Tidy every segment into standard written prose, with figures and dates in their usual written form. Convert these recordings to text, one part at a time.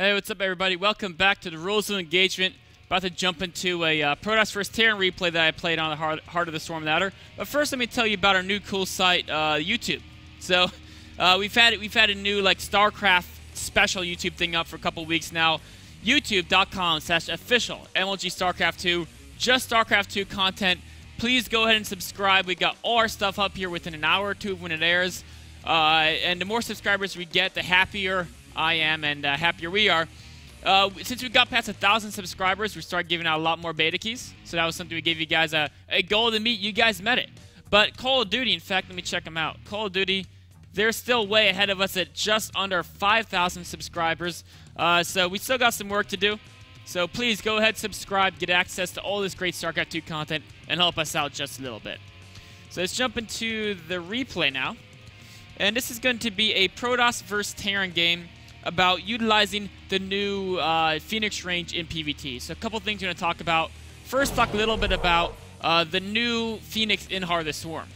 Hey, what's up, everybody? Welcome back to the Rules of Engagement. About to jump into a Protoss vs. Terran replay that I played on the Heart of the Storm ladder. But first, let me tell you about our new cool site, YouTube. So, we've had a new Starcraft special YouTube thing up for a couple weeks now. YouTube.com/official MLG Starcraft 2. Just Starcraft 2 content. Please go ahead and subscribe. We got all our stuff up here within an hour or two when it airs. And the more subscribers we get, the happier I am and happier we are. Since we got past 1,000 subscribers, we started giving out a lot more beta keys. So that was something we gave you guys a goal to meet. You guys met it. But Call of Duty, in fact, let me check them out. Call of Duty, they're still way ahead of us at just under 5,000 subscribers. So we still got some work to do. So please go ahead, subscribe, get access to all this great StarCraft 2 content, and help us out just a little bit. So let's jump into the replay now. And this is going to be a Protoss vs. Terran game about utilizing the new Phoenix range in PvT. So a couple things we're going to talk about. First, talk a little bit about the new Phoenix in Heart of the Swarm.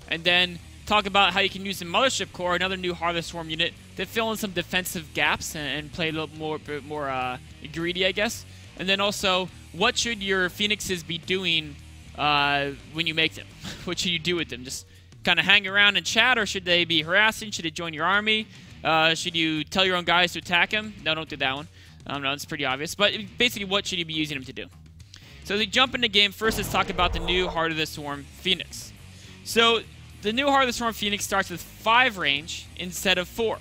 And then talk about how you can use the Mothership Core, another new Heart of the Swarm unit, to fill in some defensive gaps and play a little more greedy, I guess. And then also, what should your Phoenixes be doing when you make them? What should you do with them? Just kind of hang around and chat, or should they be harassing? Should they join your army? Should you tell your own guys to attack him? No, don't do that one. No, it's pretty obvious. But basically, what should you be using him to do? So as we jump into the game, first let's talk about the new Heart of the Swarm Phoenix. So the new Heart of the Swarm Phoenix starts with 5 range instead of 4.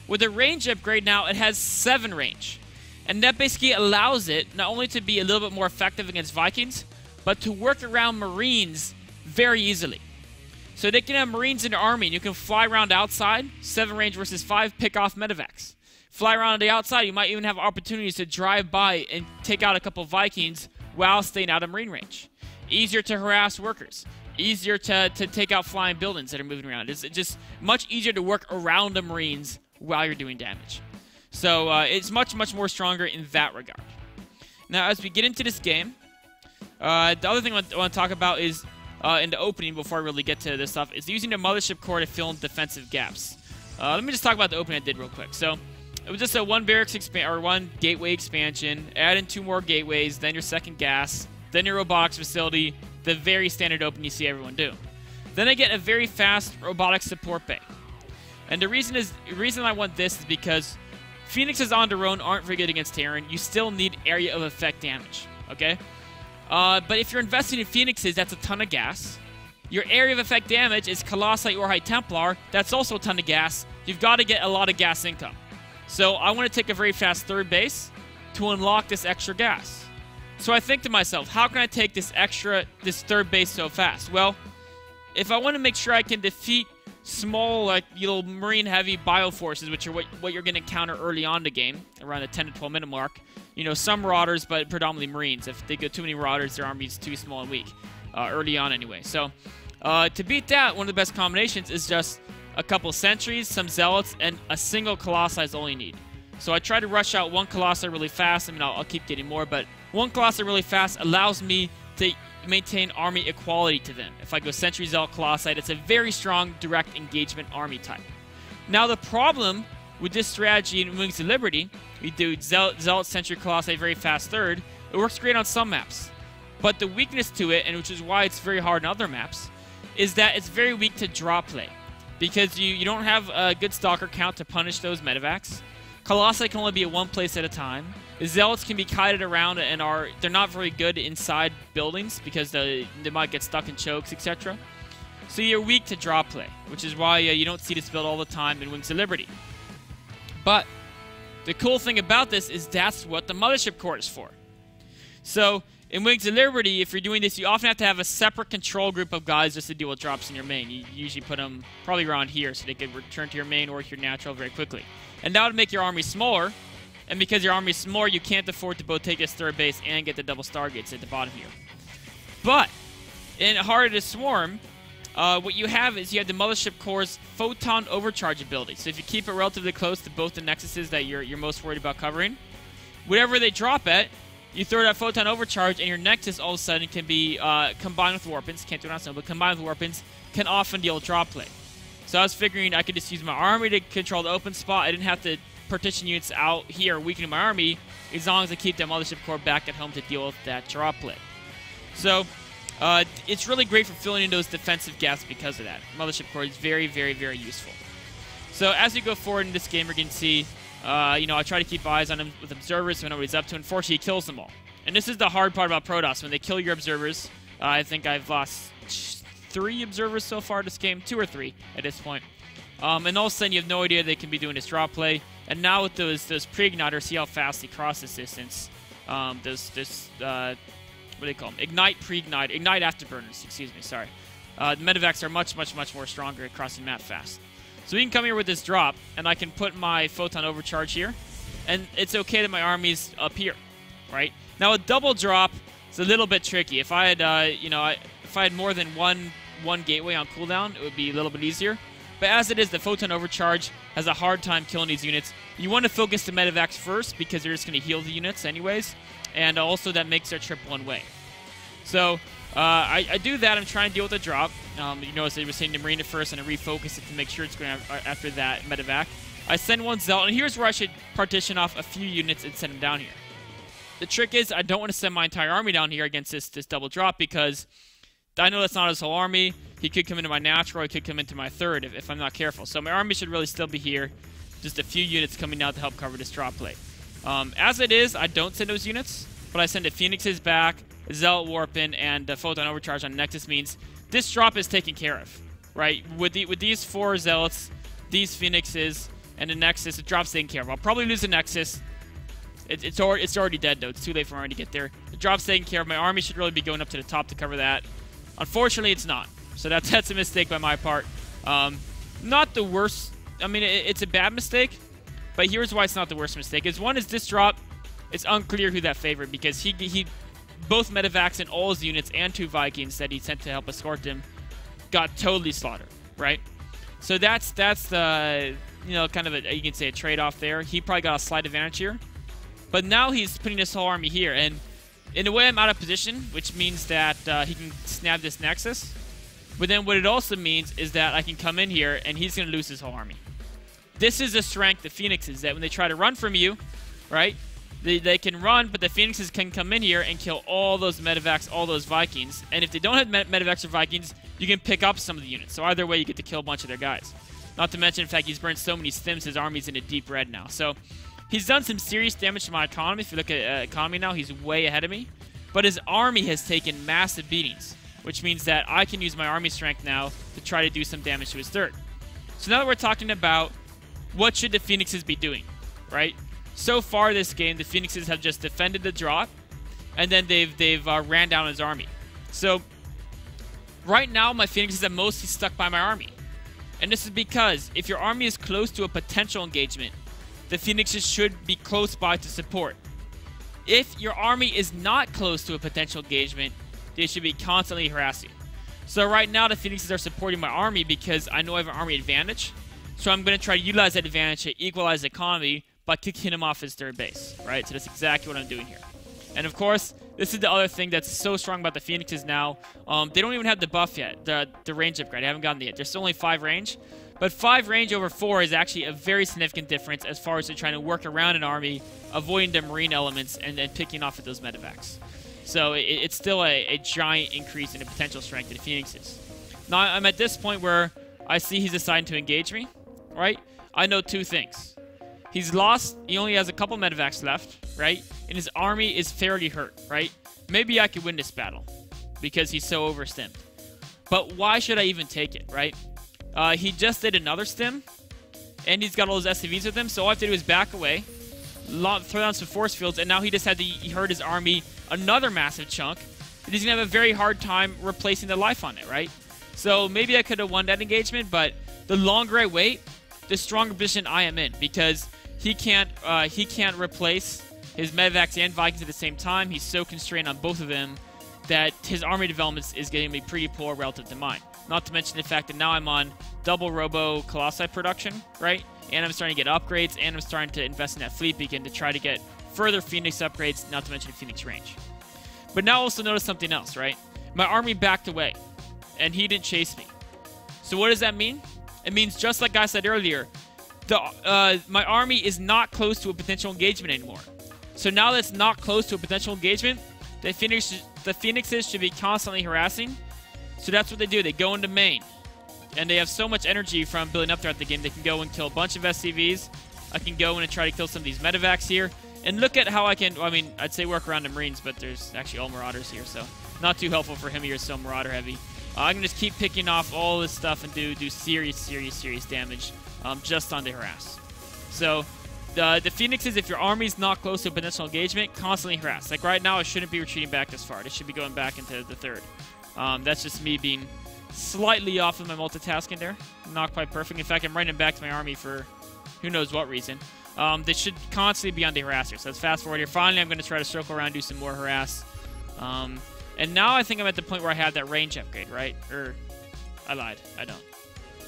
With a range upgrade now, it has 7 range. And that basically allows it not only to be a little bit more effective against Vikings, but to work around Marines very easily. So they can have Marines in their army, and you can fly around outside, 7 range versus 5, pick off medevacs. Fly around on the outside, you might even have opportunities to drive by and take out a couple Vikings while staying out of Marine range. Easier to harass workers. Easier to take out flying buildings that are moving around. It's just much easier to work around the Marines while you're doing damage. So it's much, much more stronger in that regard. Now, as we get into this game, the other thing I want to talk about is in the opening, before I really get to this stuff, is using the Mothership Core to fill in defensive gaps. Let me just talk about the opening I did real quick. So it was just a one gateway expansion, add in 2 more gateways, then your second gas, then your robotics facility, the very standard open you see everyone do. Then I get a very fast robotics support bay. And the reason I want this is because Phoenixes on their own aren't very good against Terran. You still need area of effect damage, okay? But if you're investing in Phoenixes, that's a ton of gas. Your area of effect damage is Colossi or High Templar. That's also a ton of gas. You've got to get a lot of gas income. So I want to take a very fast third base to unlock this extra gas. So I think to myself, how can I take this third base so fast? Well, if I want to make sure I can defeat small, little Marine-heavy bioforces, which are what you're going to encounter early on in the game, around the 10 to 12 minute mark. You know, some Marauders, but predominantly Marines. If they go too many Marauders, their army's too small and weak, early on anyway. So, to beat that, one of the best combinations is just a couple Sentries, some Zealots, and a single Colossi is all you need. So I try to rush out 1 Colossi really fast. I mean, I'll keep getting more, but 1 Colossi really fast allows me to maintain army equality to them. If I go Sentry, Zealot, Colossi, it's a very strong direct engagement army type. Now, the problem with this strategy in Wings of Liberty, we do Zealot, Sentry, Colossi, very fast third. It works great on some maps. But the weakness to it, and which is why it's very hard on other maps, is that it's very weak to draw play. Because you don't have a good Stalker count to punish those medevacs. Colossi can only be at one place at a time. The Zealots can be kited around and they're not very good inside buildings because they might get stuck in chokes, etc. So you're weak to draw play, which is why you don't see this build all the time in Wings of Liberty. But the cool thing about this is that's what the Mothership Core is for. So in Wings of Liberty, if you're doing this, you often have to have a separate control group of guys just to deal with drops in your main. You usually put them probably around here so they could return to your main or your natural very quickly. And that would make your army smaller. And because your army is smaller, you can't afford to both take this third base and get the double Stargates at the bottom here. But in Heart of the Swarm, what you have is you have the Mothership Core's Photon Overcharge ability. So if you keep it relatively close to both the nexuses that you're most worried about covering, whatever they drop at, you throw that Photon Overcharge, and your Nexus all of a sudden can be combined with Warpins. Can't do it on Snow, but combined with Warpins can often deal drop play. So I was figuring I could just use my army to control the open spot. I didn't have to partition units out here weakening my army as long as I keep that Mothership Core back at home to deal with that drop play. So it's really great for filling in those defensive gaps because of that. Mothership Core is very, very, very useful. So as we go forward in this game, we're going to see, I try to keep eyes on him with observers so I know what he's up to. Unfortunately, he kills them all. And this is the hard part about Protoss. When they kill your observers, I think I've lost 3 observers so far this game, 2 or 3 at this point. And all of a sudden, you have no idea they can be doing this drop play. And now with those pre-igniters, see how fast they cross this distance. What do they call them? Ignite afterburners, excuse me, sorry. The medevacs are much, much, much more stronger at crossing map fast. So we can come here with this drop, and I can put my photon overcharge here. And it's okay that my army's up here, right? Now a double drop is a little bit tricky. If I had, if I had more than one gateway on cooldown, it would be a little bit easier. But as it is, the photon overcharge has a hard time killing these units. You want to focus the medevacs first because they're just going to heal the units anyways. And also that makes their trip one way. So I do that. I'm trying to deal with the drop. You notice they were saying the Marina first and I refocus it to make sure it's going after that medevac. I send one Zealot, and here's where I should partition off a few units and send them down here. The trick is I don't want to send my entire army down here against this double drop because I know that's not his whole army. He could come into my natural, he could come into my third if I'm not careful. So my army should really still be here. Just a few units coming out to help cover this drop play. As it is, I don't send those units, but I send the Phoenixes back, Zealot Warpin, and Photon Overcharge on Nexus means this drop is taken care of, right? With these 4 Zealots, these Phoenixes, and the Nexus, the drop's taken care of. I'll probably lose the Nexus. It's already dead, though. It's too late for me to get there. The drop's taken care of. My army should really be going up to the top to cover that. Unfortunately, it's not. So that's a mistake by my part. Not the worst. I mean, it's a bad mistake, but here's why it's not the worst mistake. One is this drop. It's unclear who that favored because he both medevacs and all his units and 2 Vikings that he sent to help escort them got totally slaughtered, right? So that's the kind of you can say a trade-off there. He probably got a slight advantage here. But now he's putting his whole army here, and in a way I'm out of position, which means that he can snap this Nexus. But then what it also means is that I can come in here, and he's going to lose his whole army. This is the strength of Phoenixes, that when they try to run from you, right, they can run, but the Phoenixes can come in here and kill all those medevacs, all those Vikings. And if they don't have medevacs or Vikings, you can pick up some of the units. So either way, you get to kill a bunch of their guys. Not to mention, in fact, he's burned so many stims, his army's in a deep red now. So he's done some serious damage to my economy. If you look at economy now, he's way ahead of me. But his army has taken massive beatings, which means that I can use my army strength now to try to do some damage to his third. So now that we're talking about what should the Phoenixes be doing, right? So far this game, the Phoenixes have just defended the drop, and then they've ran down his army. So right now, my Phoenixes are mostly stuck by my army. And this is because if your army is close to a potential engagement, the Phoenixes should be close by to support. If your army is not close to a potential engagement, they should be constantly harassing. So right now, the Phoenixes are supporting my army because I know I have an army advantage. So I'm going to try to utilize that advantage to equalize the economy by kicking him off his third base, right? So that's exactly what I'm doing here. And of course, this is the other thing that's so strong about the Phoenixes now. They don't even have the buff yet, the range upgrade. I haven't gotten it yet. There's only 5 range. But 5 range over 4 is actually a very significant difference as far as they're trying to work around an army, avoiding the marine elements, and then picking off at those medevacs. So it's still a giant increase in the potential strength of the Phoenixes. Now I'm at this point where I see he's deciding to engage me, right? I know 2 things. He's lost, he only has a couple medevacs left, right? And his army is fairly hurt, right? Maybe I could win this battle because he's so overstimmed. But why should I even take it, right? He just did another stim, and he's got all those SCVs with him, so all I have to do is back away, throw down some force fields, and now he just had to hurt his army another massive chunk, and he's going to have a very hard time replacing the life on it, right? So maybe I could have won that engagement, but the longer I wait, the stronger position I am in, because he can't replace his medevacs and Vikings at the same time. He's so constrained on both of them that his army development is going to be pretty poor relative to mine. Not to mention the fact that now I'm on double Robo Colossi production, right? And I'm starting to get upgrades, and I'm starting to invest in that fleet beacon to try to get further Phoenix upgrades, not to mention Phoenix range. But now also notice something else, right? My army backed away, and he didn't chase me. So what does that mean? It means, just like I said earlier, my army is not close to a potential engagement anymore. So now that it's not close to a potential engagement, the Phoenixes should be constantly harassing. So that's what they do. They go into main. And they have so much energy from building up throughout the game. They can go and kill a bunch of SCVs. I can go in and try to kill some of these medevacs here. And look at how I can, I mean, I'd say work around the Marines, but there's actually all Marauders here, so not too helpful for him here, so Marauder heavy. I can just keep picking off all this stuff and do serious damage just on the harass. So the Phoenixes, if your army's not close to a potential engagement, constantly harass. Like right now, I shouldn't be retreating back this far. It should be going back into the third. That's just me being slightly off of my multitasking there. Not quite perfect. In fact, I'm running back to my army for who knows what reason. They should constantly be on the harasser. So let's fast forward here. Finally, I'm going to try to circle around, do some more harass. And now I think I'm at the point where I have that range upgrade, right? Or, I lied. I don't.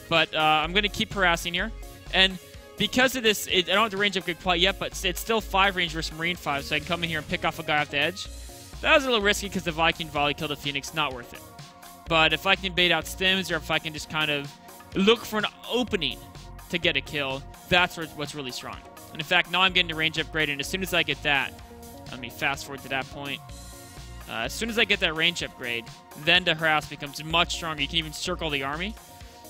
But I'm going to keep harassing here. And because of this, I don't have the range upgrade quite yet, but it's still 5 range versus Marine 5, so I can come in here and pick off a guy off the edge. That was a little risky because the Viking volley killed a Phoenix. Not worth it. But if I can bait out stims, or if I can just kind of look for an opening to get a kill, that's what's really strong. And in fact, now I'm getting the range upgrade, and as soon as I get that, let me fast forward to that point. As soon as I get that range upgrade, then the harass becomes much stronger. You can even circle the army.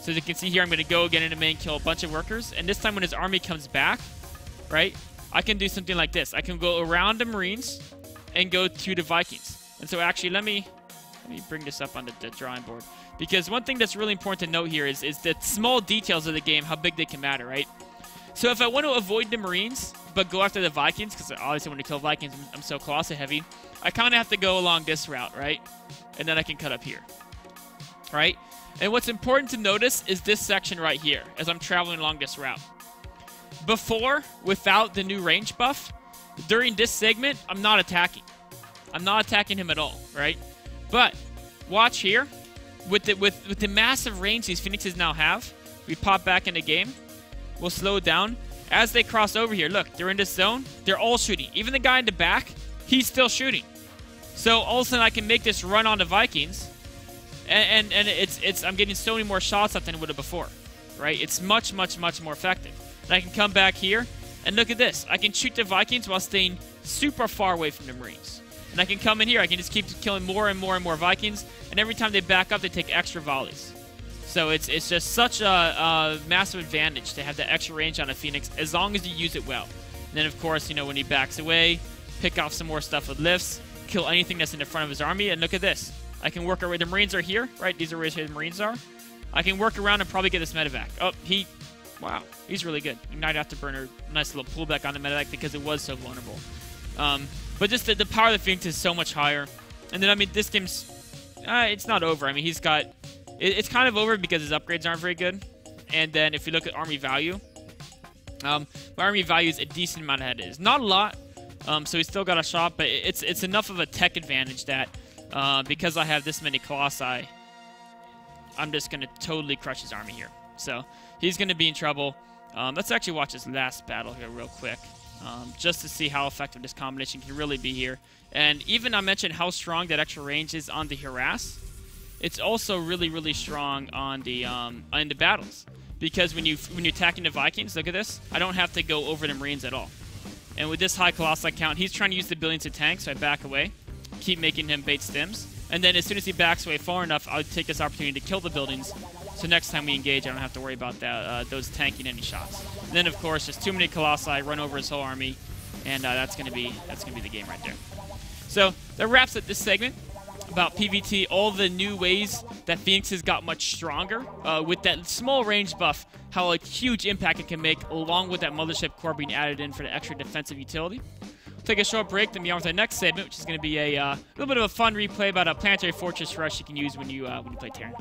So as you can see here, I'm going to go again into main, kill a bunch of workers. And this time when his army comes back, right, I can do something like this. I can go around the Marines and go to the Vikings. And so actually, let me bring this up on the drawing board. Because one thing that's really important to note here is the small details of the game, how big they can matter, right? So if I want to avoid the Marines, but go after the Vikings, because I obviously want to kill Vikings, I'm so colossal heavy, I kind of have to go along this route, right? And then I can cut up here, right? And what's important to notice is this section right here, as I'm traveling along this route. Before, without the new range buff, during this segment, I'm not attacking. I'm not attacking him at all, right? But watch here, with the massive range these Phoenixes now have, we pop back in the game, we'll slow down. As they cross over here, look, they're in this zone, they're all shooting. Even the guy in the back, he's still shooting. So all of a sudden I can make this run on the Vikings, and I'm getting so many more shots up than I would have before, right? It's much more effective. And I can come back here, and look at this. I can shoot the Vikings while staying super far away from the Marines. And I can come in here, I can just keep killing more and more Vikings, and every time they back up, they take extra volleys. So it's just such a massive advantage to have that extra range on a Phoenix, as long as you use it well. And then, of course, you know, when he backs away, pick off some more stuff with lifts, kill anything that's in the front of his army, and look at this. I can work around. The Marines are here, right? These are where the Marines are. I can work around and probably get this medevac. Oh, wow, he's really good. Ignite Afterburner, nice little pullback on the medevac because it was so vulnerable. But just the power of the Phoenix is so much higher. And then, I mean, this game's, it's not over. I mean, he's got, it's kind of over because his upgrades aren't very good. And then if you look at army value, my army value is a decent amount ahead. It is not a lot, so he's still got a shot, but it's enough of a tech advantage that because I have this many Colossi, I'm just going to totally crush his army here. So he's going to be in trouble. Let's actually watch his last battle here real quick, just to see how effective this combination can really be here. And even I mentioned how strong that extra range is on the harass. It's also really strong on the battles, because when you're attacking the Vikings, look at this. I don't have to go over the Marines at all. And with this high Colossi count, he's trying to use the buildings to tank, so I back away, keep making him bait stims. And then as soon as he backs away far enough, I'll take this opportunity to kill the buildings. So next time we engage, I don't have to worry about that, those tanking any shots. And then of course, just too many Colossi, run over his whole army, and that's gonna be the game right there. So that wraps up this segment about PvT, all the new ways that Phoenixes got much stronger with that small range buff, how a huge impact it can make, along with that Mothership Core being added in for the extra defensive utility. We'll take a short break, then be on with the next segment, which is going to be a little bit of a fun replay about a planetary fortress rush you can use when you play Terran.